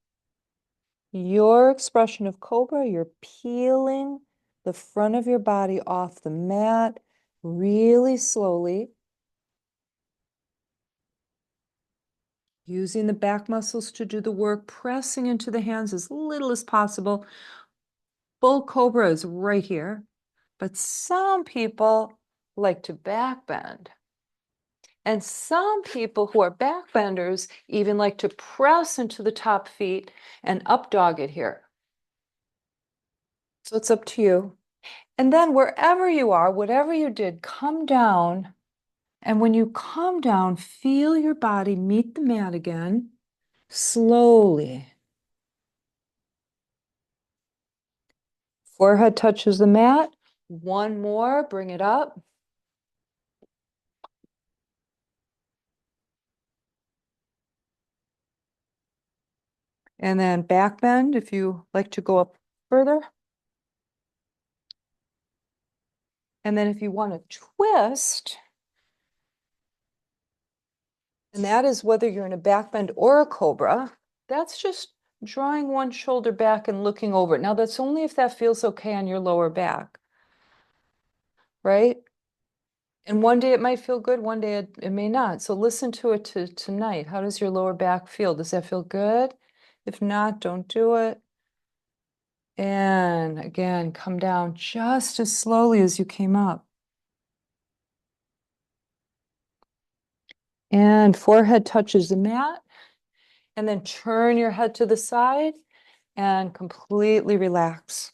S2: Your expression of cobra, you're peeling the front of your body off the mat really slowly, using the back muscles to do the work, pressing into the hands as little as possible. Full cobra is right here, but some people like to back bend. And some people who are backbenders even like to press into the top feet and up dog it here. So it's up to you. And then wherever you are, whatever you did, come down. And when you come down, feel your body meet the mat again, slowly. Forehead touches the mat. One more, bring it up. And then back bend if you like to go up further. And then if you want to twist, and that is whether you're in a back bend or a cobra, that's just drawing one shoulder back and looking over it. Now, that's only if that feels okay on your lower back, right? And one day it might feel good, one day it may not. So listen to it tonight. How does your lower back feel? Does that feel good? If not, don't do it. And again, come down just as slowly as you came up. And forehead touches the mat. And then turn your head to the side and completely relax.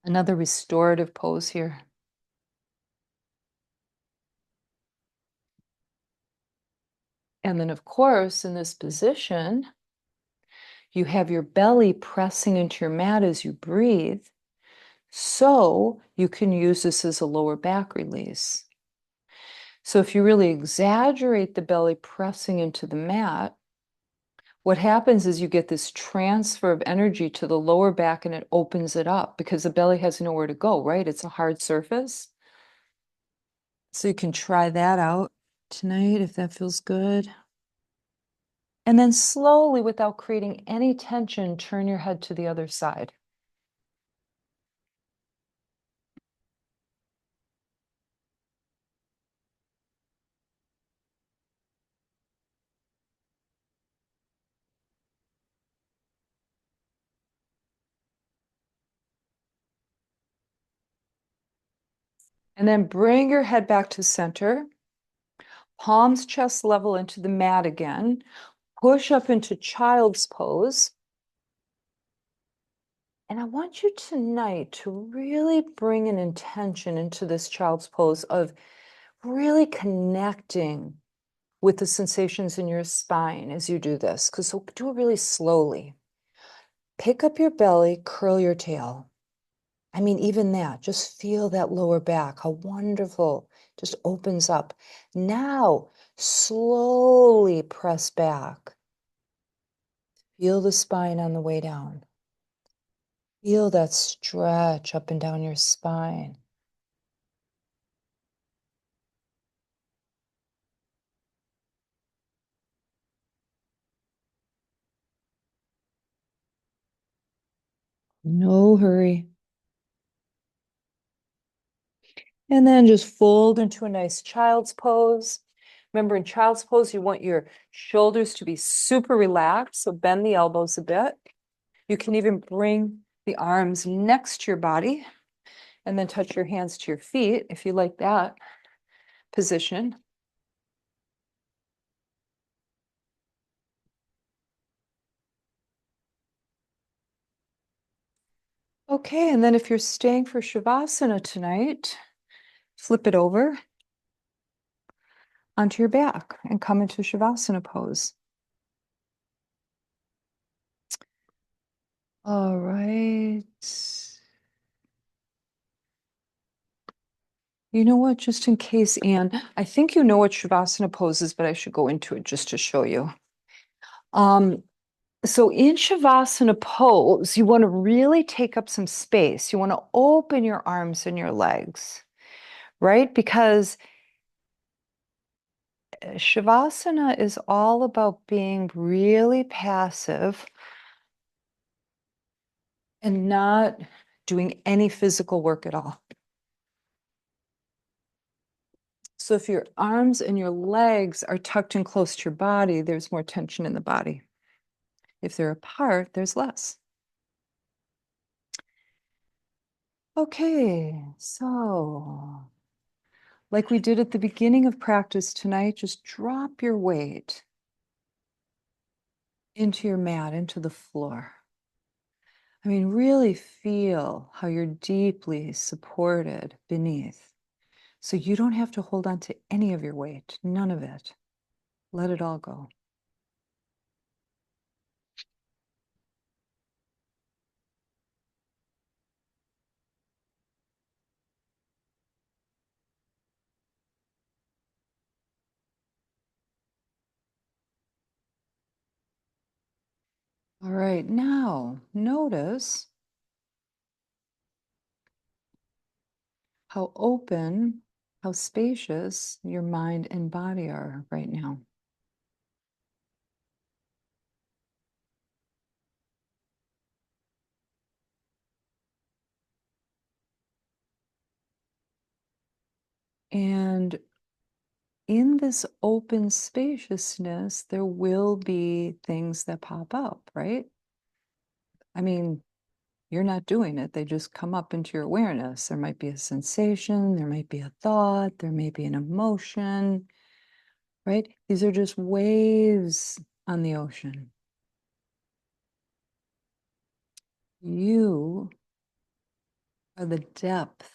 S2: Another restorative pose here. And then, of course, in this position, you have your belly pressing into your mat as you breathe. So you can use this as a lower back release. So if you really exaggerate the belly pressing into the mat, what happens is you get this transfer of energy to the lower back and it opens it up because the belly has nowhere to go, right? It's a hard surface. So you can try that out tonight if that feels good. And then slowly, without creating any tension, turn your head to the other side. And then bring your head back to center. Palms chest level into the mat again. Push up into child's pose. And I want you tonight to really bring an intention into this child's pose of really connecting with the sensations in your spine as you do this. So do it really slowly. Pick up your belly, curl your tail. I mean, even that, just feel that lower back, how wonderful, just opens up. Now, slowly press back. Feel the spine on the way down. Feel that stretch up and down your spine. No hurry. And then just fold into a nice child's pose. Remember, in child's pose, you want your shoulders to be super relaxed. So bend the elbows a bit. You can even bring the arms next to your body and then touch your hands to your feet if you like that position. Okay, and then if you're staying for Shavasana tonight, flip it over onto your back and come into Shavasana pose. All right. You know what? Just in case, Anne, I think you know what Shavasana pose is, but I should go into it just to show you. Um, so in Shavasana pose, you want to really take up some space. You want to open your arms and your legs, right? Because Shavasana is all about being really passive and not doing any physical work at all. So if your arms and your legs are tucked in close to your body, there's more tension in the body. If they're apart, there's less. Okay, so like we did at the beginning of practice tonight, just drop your weight into your mat, into the floor. I mean, really feel how you're deeply supported beneath. So you don't have to hold on to any of your weight, none of it. Let it all go. All right, now notice how open, how spacious your mind and body are right now. And in this open spaciousness, there will be things that pop up, right? I mean, you're not doing it, they just come up into your awareness. There might be a sensation, there might be a thought, there may be an emotion, right? These are just waves on the ocean. You are the depth.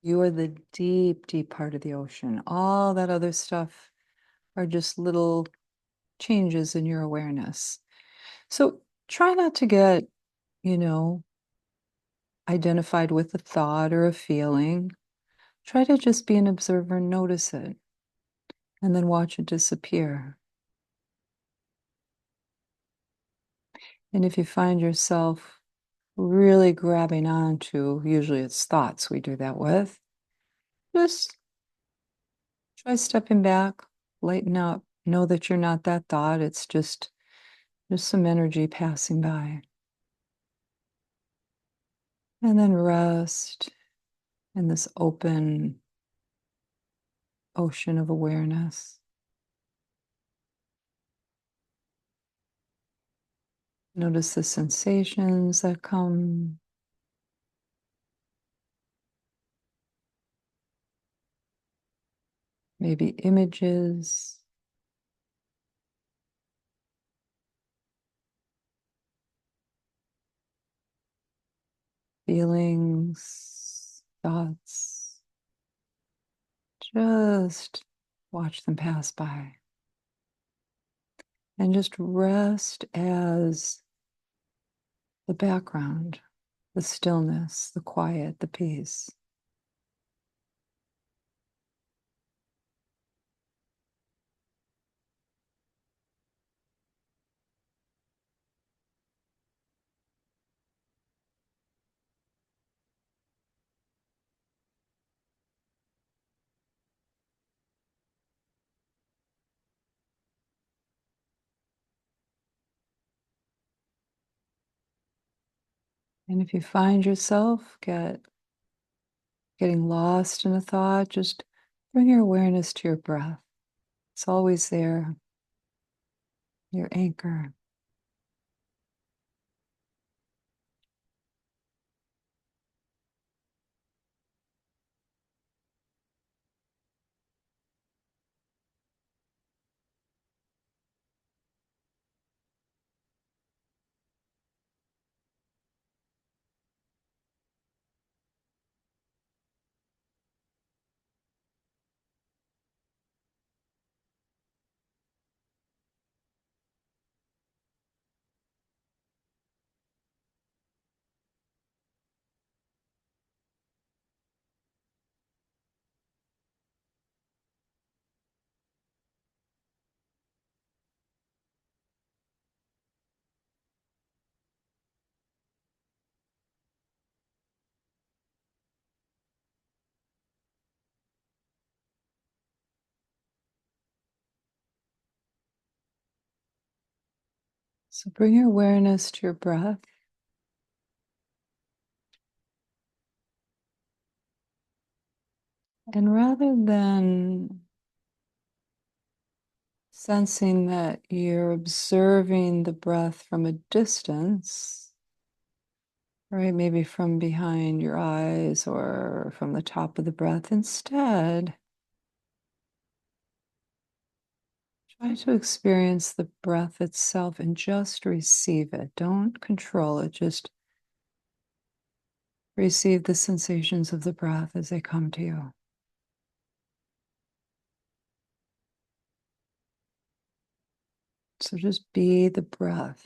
S2: You are the deep, deep part of the ocean. All that other stuff are just little changes in your awareness. So try not to get, you know, identified with a thought or a feeling. Try to just be an observer and notice it, and then watch it disappear. And if you find yourself really grabbing onto, usually it's thoughts we do that with, just try stepping back, lighten up, know that you're not that thought. It's just some energy passing by. And then rest in this open ocean of awareness. Notice the sensations that come. Maybe images. Feelings, thoughts. Just watch them pass by. And just rest as the background, the stillness, the quiet, the peace. And if you find yourself getting lost in a thought, just bring your awareness to your breath. It's always there, your anchor. So bring your awareness to your breath. And rather than sensing that you're observing the breath from a distance, right? Maybe from behind your eyes or from the top of the breath. Instead, try to experience the breath itself and just receive it. Don't control it, just receive the sensations of the breath as they come to you. So just be the breath.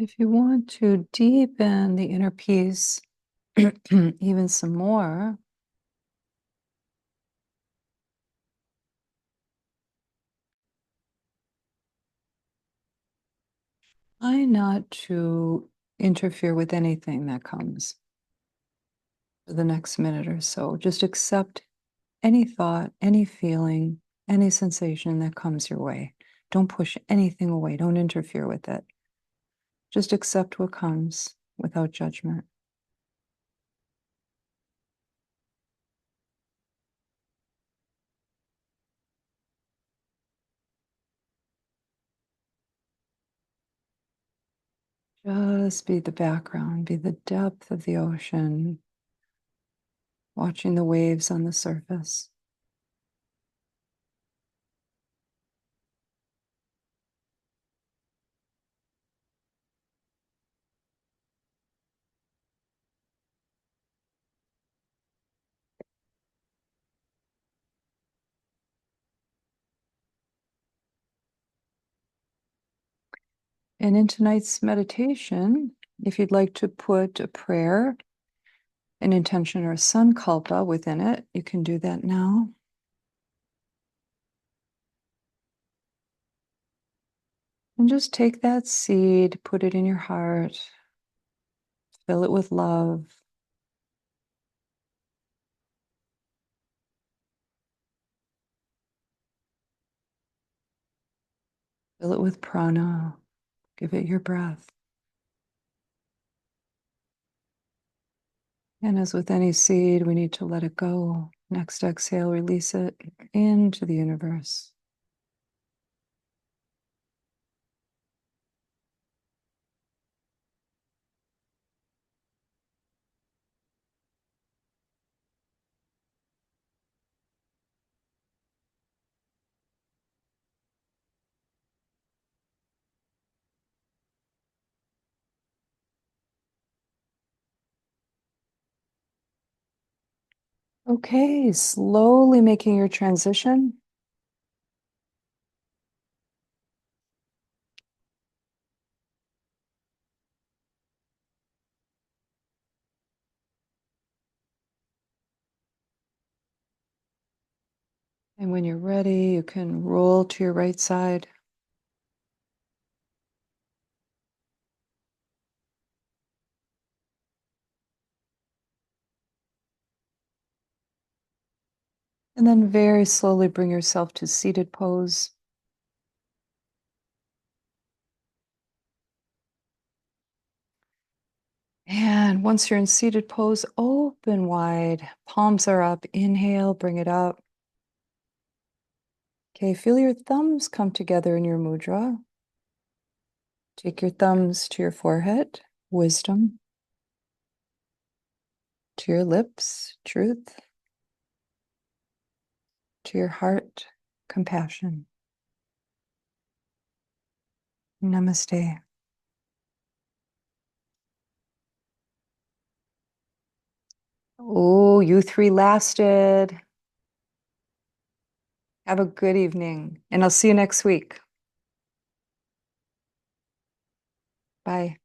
S2: If you want to deepen the inner peace even some more, try not to interfere with anything that comes for the next minute or so. Just accept any thought, any feeling, any sensation that comes your way. Don't push anything away. Don't interfere with it. Just accept what comes without judgment. Just be the background, be the depth of the ocean, watching the waves on the surface. And in tonight's meditation, if you'd like to put a prayer, an intention, or a sankalpa within it, you can do that now. And just take that seed, put it in your heart, fill it with love. Fill it with prana. Give it your breath. And as with any seed, we need to let it go. Next exhale, release it into the universe. Okay, slowly making your transition. And when you're ready, you can roll to your right side. And then very slowly bring yourself to seated pose. And once you're in seated pose, open wide. Palms are up. Inhale, bring it up. Okay, feel your thumbs come together in your mudra. Take your thumbs to your forehead, wisdom, to your lips, truth, to your heart, compassion. Namaste. Oh, you three lasted. Have a good evening, and I'll see you next week. Bye.